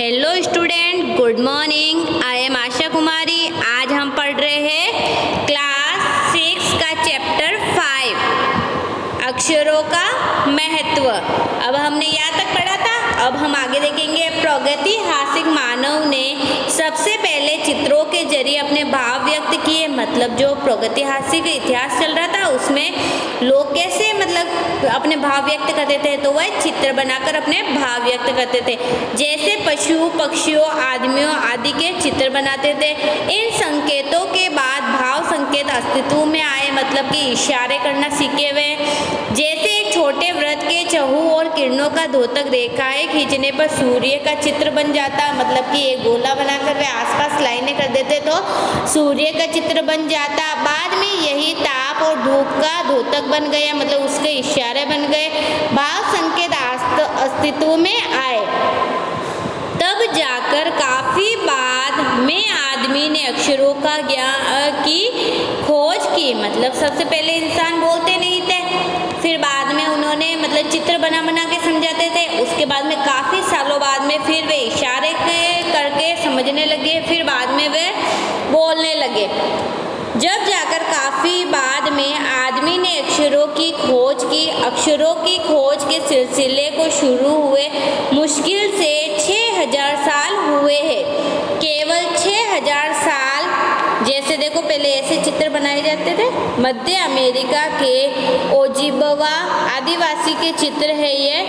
Hello student, good morning. I am Asha Kumari. आज हम पढ़ रहे हैं क्लास 6 का चैप्टर 5 अक्षरों का महत्व। अब हमने यहाँ तक पढ़ा था, अब हम आगे देखेंगे। प्रागैतिहासिक मानव ने सबसे पहले चित्रों के जरिए अपने भाव व्यक्त किए। मतलब जो प्रागैतिहासिक इतिहास चल रहा था उसमें लोग कैसे अपने भाव व्यक्त करते थे, तो वह चित्र बनाकर अपने भाव व्यक्त करते थे। जैसे पशु पक्षियों आदमियों आदि के चित्र बनाते थे। इन संकेतों के बाद भाव संकेत अस्तित्व में आए, मतलब कि इशारे करना सीखे हुए। जैसे एक छोटे वृत्त के चहु और किरणों का द्योतक रेखाएं खींचने पर सूर्य का चित्र बन जाता। मतलब कि एक गोला बनाकर वे आसपास लाइनें कर देते तो सूर्य का चित्र बन जाता। बाद में यही ताप और धूप का द्योतक बन गया, मतलब उसके इशारे बन गए। भाव संकेत अस्तित्व में आए। तब जाकर काफी बाद में आदमी ने अक्षरों का ज्ञान की खोज की। मतलब सबसे पहले इंसान बोलते नहीं थे, फिर बाद में उन्होंने चित्र बना बना के समझाते थे। उसके बाद में काफी सालों बाद में फिर वे इशारे करके समझने लगे, फिर बाद में वे बोलने लगे। जब जाकर काफी बाद में आदमी ने अक्षरों की खोज की। अक्षरों की खोज के सिलसिले को शुरू हुए मुश्किल से 6000 साल हुए हैं। केवल 6000 साल। जैसे देखो, पहले ऐसे चित्र बनाए जाते थे। मध्य अमेरिका के ओजिबवा आदिवासी के चित्र है ये।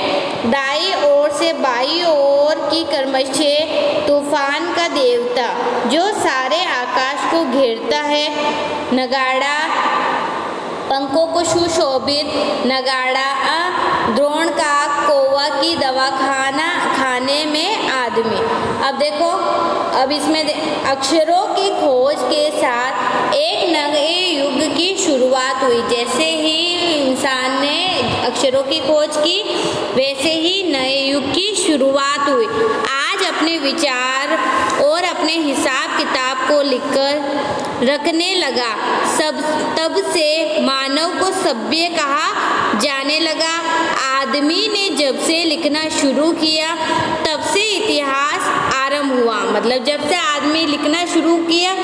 दाई ओर से बाई ओर की क्रमशः तूफान का देवता जो सारे आकाश को घेरता है। नगाड़ा पंखों को सुशोभित नगाड़ा। द्रोण का कौवा की दवाखाना खाने में आदमी। अब देखो, अब इसमें अक्षरों की खोज के साथ एक नए युग की शुरुआत हुई। जैसे ही इंसान ने अक्षरों की खोज की, वैसे ही नए युग की शुरुआत हुई। आज अपने विचार और अपने हिसाब किताब को लिखकर रखने लगा। तब से मानव को सभ्य कहा जाने लगा। आदमी ने जब से लिखना शुरू किया तब से इतिहास आरंभ हुआ। मतलब जब से आदमी लिखना शुरू किया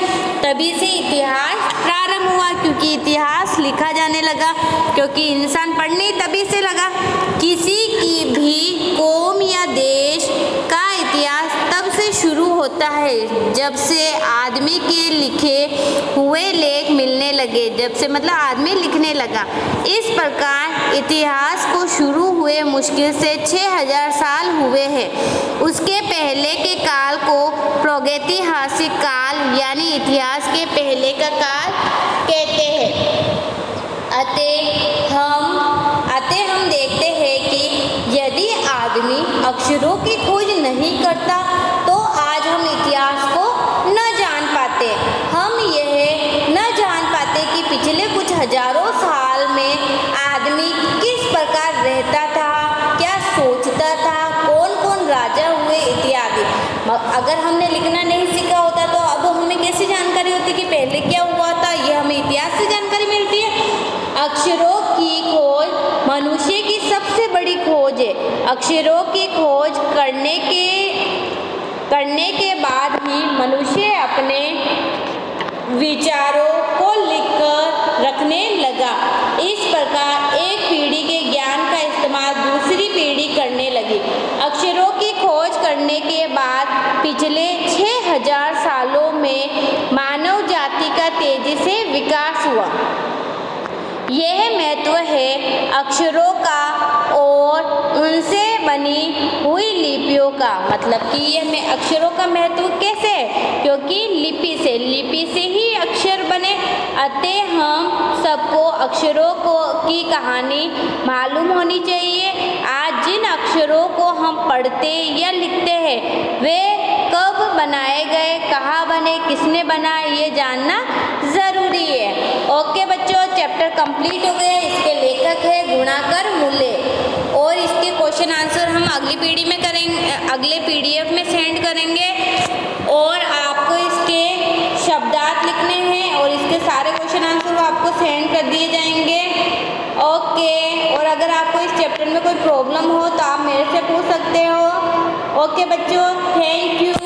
तभी से इतिहास प्रारंभ हुआ, क्योंकि इतिहास लिखा जाने लगा, क्योंकि इंसान पढ़ने तभी से लगा। किसी की भी कौम या देश का इतिहास तब से शुरू होता है जब से आदमी के लिखे हुए लेख मिलने लगे। जब से मतलब आदमी लिखने लगा। इस प्रकार इतिहास को शुरू हुए मुश्किल से 6000 साल हुए हैं। उसके पहले के काल को प्रागैतिहासिक काल यानी इतिहास के पहले का काल कहते हैं। अतः हम देखते हैं कि यदि आदमी अक्षरों की खोज नहीं करता तो आज हम इतिहास को न जान पाते। हम यह न जान पाते कि पिछले कुछ हजारों साल में आदमी किस प्रकार रहता था, क्या सोचता था, कौन कौन राजा हुए इत्यादि। अगर हमने लिखना नहीं सीखा होता तो अब हमें कैसी जानकारी होती कि पहले क्या हुआ था। यह हमें इतिहास से जानकारी मिलती है। अक्षरों की खोज मनुष्य की सबसे बड़ी खोज है। अक्षरों की खोज करने के बाद ही मनुष्य अपने विचारों को लिखकर रखने लगा। इस प्रकार एक पीढ़ी के ज्ञान का इस्तेमाल दूसरी पीढ़ी करने लगी। अक्षरों की खोज करने के बाद पिछले 6000 सालों में मानव जाति का तेजी से विकास हुआ। यह महत्व है अक्षरों का और उनसे बनी हुई लिपियों का। मतलब कि यह अक्षरों का महत्व कैसे है, क्योंकि लिपि से ही अक्षर बने। अतः हम सबको अक्षरों की कहानी मालूम होनी चाहिए। आज जिन अक्षरों को हम पढ़ते या लिखते हैं वे कब बनाए गए, कहाँ बने, किसने बनाए, ये जानना ज़रूरी है। ओके बच्चों, चैप्टर कंप्लीट हो गया। इसके लेखक है गुणाकर मूल्य और इसके क्वेश्चन आंसर हम अगली पीढ़ी में करेंगे, अगले PDF में सेंड करेंगे। और आपको इसके शब्दार्थ लिखने हैं और इसके सारे क्वेश्चन आंसर आपको सेंड कर दिए जाएंगे। ओके, और अगर आपको इस चैप्टर में कोई प्रॉब्लम हो तो आप मेरे से पूछ सकते हो। ओके बच्चों, थैंक यू।